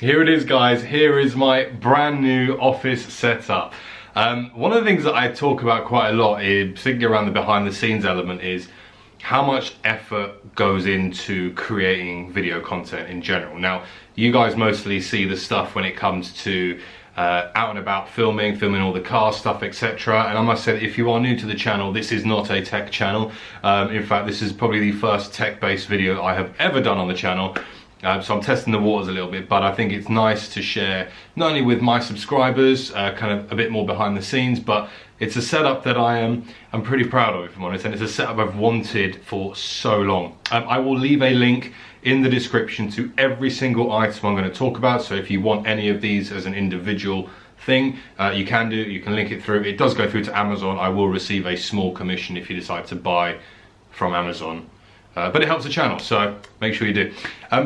Here it is, guys. Here is my brand new office setup. One of the things that I talk about quite a lot, particularly around the behind the scenes element, is how much effort goes into creating video content in general. Now, you guys mostly see the stuff when it comes to out and about filming all the car stuff, etc. And I must say that if you are new to the channel, this is not a tech channel. In fact, this is probably the first tech-based video I have ever done on the channel. So I'm testing the waters a little bit, but I think it's nice to share not only with my subscribers, kind of a bit more behind the scenes, but it's a setup that I'm pretty proud of, if I'm honest, and it's a setup I've wanted for so long. I will leave a link in the description to every single item I'm going to talk about, so if you want any of these as an individual thing, you can link it through. It does go through to Amazon. I will receive a small commission if you decide to buy from Amazon. But it helps the channel, so make sure you do.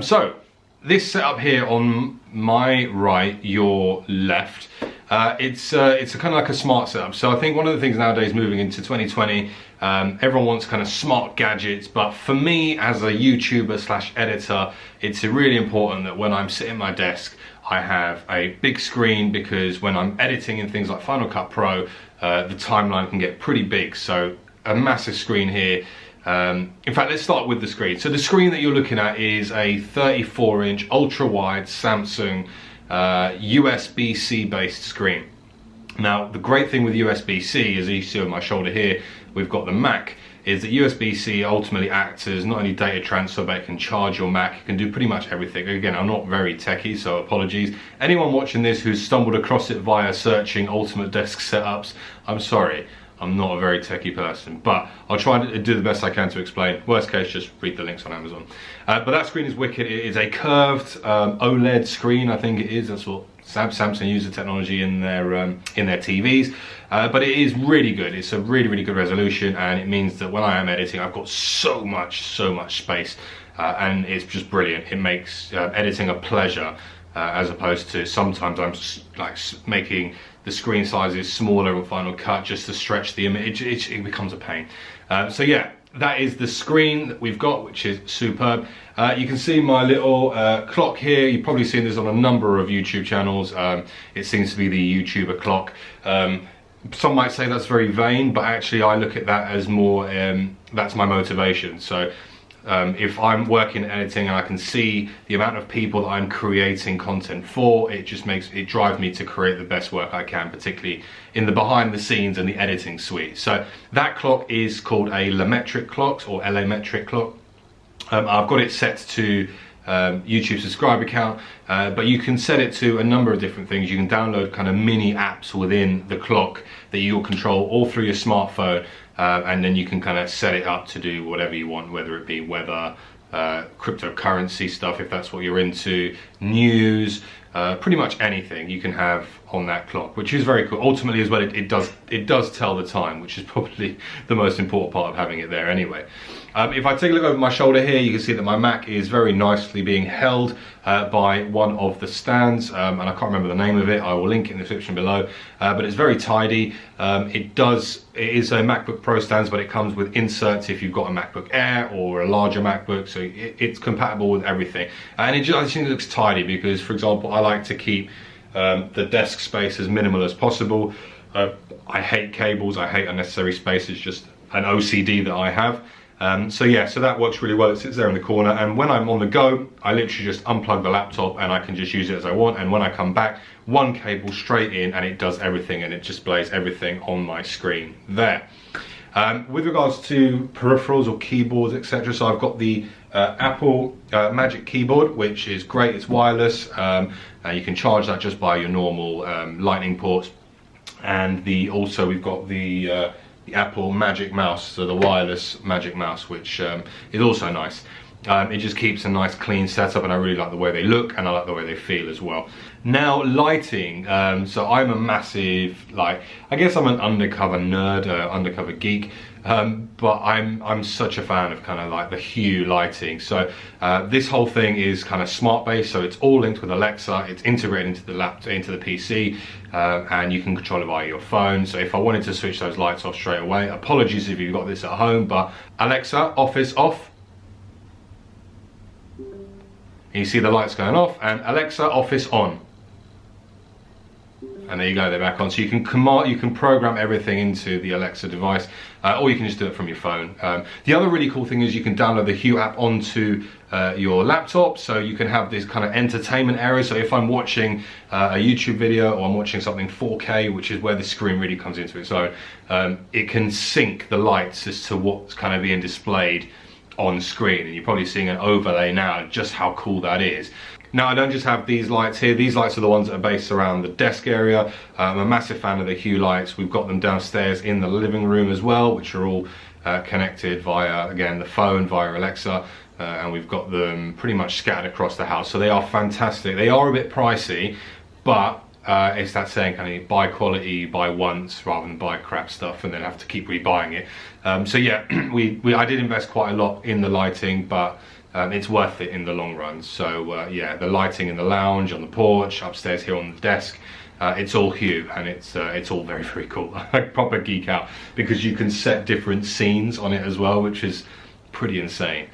So this setup here on my right, your left, it's a kind of like a smart setup. So I think one of the things nowadays moving into 2020, everyone wants kind of smart gadgets, but for me as a YouTuber slash editor, it's really important that when I'm sitting at my desk, I have a big screen, because when I'm editing in things like Final Cut Pro, the timeline can get pretty big. So a massive screen here. In fact, let's start with the screen. So the screen that you're looking at is a 34-inch ultra-wide Samsung USB-C based screen. Now, the great thing with USB-C, as you see on my shoulder here, we've got the Mac, is that USB-C ultimately acts as not only data transfer, but it can charge your Mac. It can do pretty much everything. Again, I'm not very techie, so apologies. Anyone watching this who's stumbled across it via searching ultimate desk setups, I'm sorry. I'm not a very techie person, but I'll try to do the best I can to explain. Worst case, just read the links on Amazon. But that screen is wicked. It is a curved OLED screen, I think it is. That's what Samsung uses the technology in their TVs. But it is really good. It's a really good resolution, and it means that when I am editing, I've got so much space, and it's just brilliant. It makes editing a pleasure, as opposed to sometimes I'm like making the screen sizes smaller in Final Cut just to stretch the image. It becomes a pain. So yeah, that is the screen that we've got, which is superb. You can see my little clock here. You've probably seen this on a number of YouTube channels. It seems to be the YouTuber clock. Some might say that's very vain, but actually I look at that as more, that's my motivation. So if I'm working editing and I can see the amount of people that I'm creating content for, it drives me to create the best work I can, particularly in the behind the scenes and the editing suite. So that clock is called a LaMetric clock, or LaMetric clock. I've got it set to YouTube subscriber count, but you can set it to a number of different things. You can download kind of mini apps within the clock that you'll control all through your smartphone. And then you can kind of set it up to do whatever you want, whether it be weather, cryptocurrency stuff, if that's what you're into, news, pretty much anything you can have on that clock, which is very cool. Ultimately as well, it does tell the time, which is probably the most important part of having it there anyway. If I take a look over my shoulder here, you can see that my Mac is very nicely being held by one of the stands, and I can't remember the name of it. I will link it in the description below, but it's very tidy. It is a MacBook Pro stands, but it comes with inserts if you've got a MacBook Air or a larger MacBook, so it's compatible with everything. And I just think it looks tidy because, for example, I like to keep the desk space as minimal as possible. I hate cables, I hate unnecessary space. It's just an OCD that I have. So yeah, so that works really well. It sits there in the corner, and when I'm on the go, I literally just unplug the laptop and I can just use it as I want. And when I come back, one cable straight in, and it does everything, and it displays everything on my screen there. With regards to peripherals or keyboards, etc., so I've got the Apple Magic Keyboard, which is great. It's wireless. You can charge that just by your normal lightning ports, and also we've got the Apple Magic Mouse, so the wireless Magic Mouse, which is also nice. It just keeps a nice clean setup, and I really like the way they look, and I like the way they feel as well. Now, lighting, so I'm a massive, I guess I'm an undercover nerd, undercover geek, but I'm such a fan of kind of like the Hue lighting. So this whole thing is kind of smart based, so it's all linked with Alexa. It's integrated into the laptop, into the PC, and you can control it via your phone. So if I wanted to switch those lights off straight away, apologies if you've got this at home, but Alexa, office off. you see the lights going off, and Alexa office on. And there you go, they're back on. So you can program everything into the Alexa device, or you can just do it from your phone. The other really cool thing is you can download the Hue app onto your laptop, so you can have this kind of entertainment area. So if I'm watching a YouTube video, or I'm watching something 4K, which is where the screen really comes into its own, it can sync the lights as to what's kind of being displayed on screen. And you're probably seeing an overlay now, just how cool that is. Now, I don't just have these lights here. These lights are the ones that are based around the desk area. I'm a massive fan of the Hue lights. We've got them downstairs in the living room as well, which are all connected via, again, the phone, via Alexa. And we've got them pretty much scattered across the house. So they are fantastic. They are a bit pricey, but it's that saying, kind of buy quality, buy once, rather than buy crap stuff and then have to keep rebuying it. So yeah, I did invest quite a lot in the lighting, but it's worth it in the long run. So yeah, the lighting in the lounge, on the porch, upstairs here on the desk, it's all Hue, and it's all very, very cool. I proper geek out because you can set different scenes on it as well, which is pretty insane.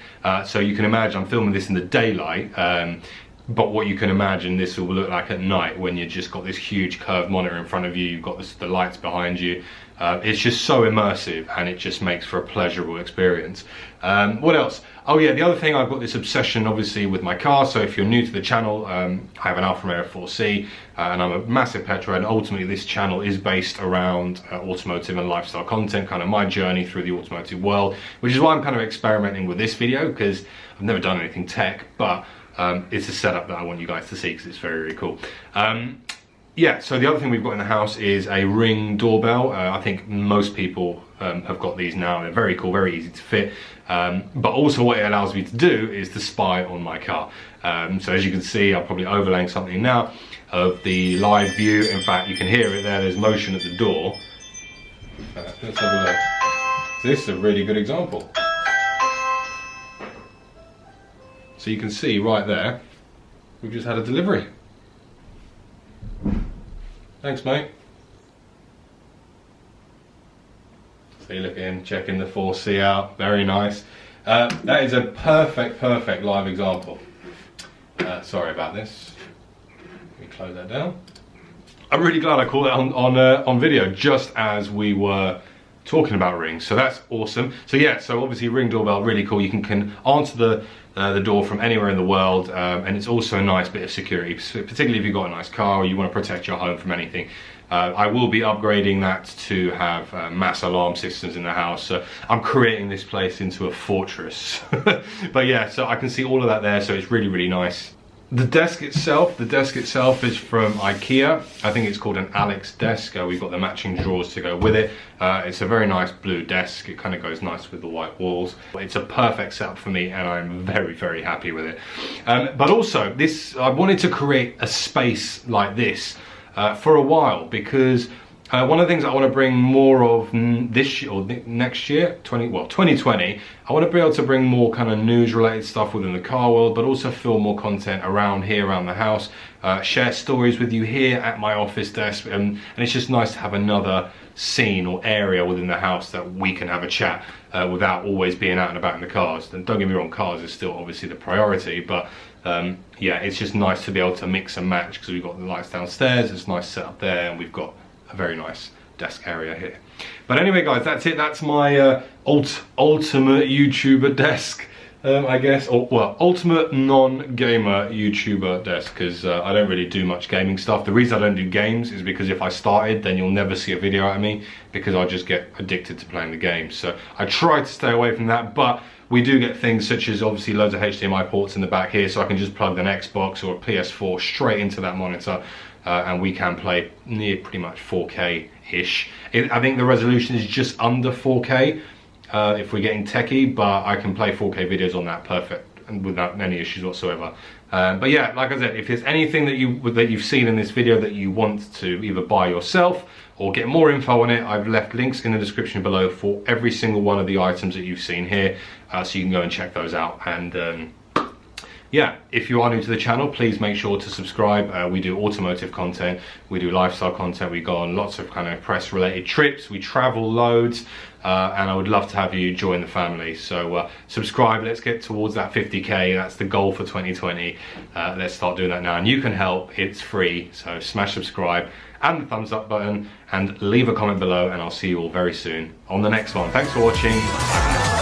So you can imagine I'm filming this in the daylight, but what you can imagine this will look like at night when you've just got this huge curved monitor in front of you, you've got the lights behind you. It's just so immersive, and it just makes for a pleasurable experience. What else? Oh yeah, the other thing, I've got this obsession obviously with my car. So if you're new to the channel, I have an Alfa Romeo 4C, and I'm a massive petrol, and ultimately this channel is based around automotive and lifestyle content, kind of my journey through the automotive world, which is why I'm kind of experimenting with this video, because I've never done anything tech, but it's a setup that I want you guys to see because it's very, very cool. Yeah, so the other thing we've got in the house is a Ring doorbell. I think most people have got these now. They're very cool, very easy to fit. But also what it allows me to do is to spy on my car. So as you can see, I'm probably overlaying something now of the live view. In fact, you can hear it there. There's motion at the door. Let's have a look. So this is a really good example. So you can see right there, we've just had a delivery. Thanks, mate. So you look in, checking the 4C out, very nice. That is a perfect live example. Sorry about this. Let me close that down. I'm really glad I caught that on video, just as we were talking about Ring. So that's awesome. So yeah, so obviously Ring doorbell, really cool. You can answer the door from anywhere in the world, and it's also a nice bit of security, particularly if you've got a nice car or you want to protect your home from anything. I will be upgrading that to have mass alarm systems in the house, so I'm creating this place into a fortress. But yeah, so I can see all of that there, so it's really, really nice. The desk itself is from IKEA. I think it's called an Alex desk. We've got the matching drawers to go with it. It's a very nice blue desk. It kind of goes nice with the white walls. It's a perfect setup for me, and I'm very, very happy with it. But also, I wanted to create a space like this for a while, because one of the things I want to bring more of this year, or next year, 2020, I want to be able to bring more kind of news related stuff within the car world, but also film more content around here, around the house, share stories with you here at my office desk, and it's just nice to have another scene or area within the house that we can have a chat without always being out and about in the cars. And don't get me wrong, cars is still obviously the priority, but yeah, it's just nice to be able to mix and match, because we've got the lights downstairs, it's nice set up there, and we've got a very nice desk area here. But anyway guys, that's it. That's my ultimate YouTuber desk, I guess, or well, ultimate non-gamer YouTuber desk, because I don't really do much gaming stuff. The reason I don't do games is because if I started, then you'll never see a video out of me, because I'll just get addicted to playing the game. So I try to stay away from that, but we do get things such as obviously loads of HDMI ports in the back here, so I can just plug an Xbox or a PS4 straight into that monitor, and we can play near pretty much 4K-ish. I think the resolution is just under 4K if we're getting techie, but I can play 4K videos on that perfect and without any issues whatsoever. But yeah, like I said, if there's anything that you've seen in this video that you want to either buy yourself or get more info on it, I've left links in the description below for every single one of the items that you've seen here, so you can go and check those out. And yeah, if you are new to the channel, please make sure to subscribe. We do automotive content, we do lifestyle content, we go on lots of kind of press related trips, we travel loads, and I would love to have you join the family. So subscribe, let's get towards that 50k, that's the goal for 2020. Let's start doing that now, and you can help, it's free. So smash subscribe and the thumbs up button, and leave a comment below, and I'll see you all very soon on the next one. Thanks for watching.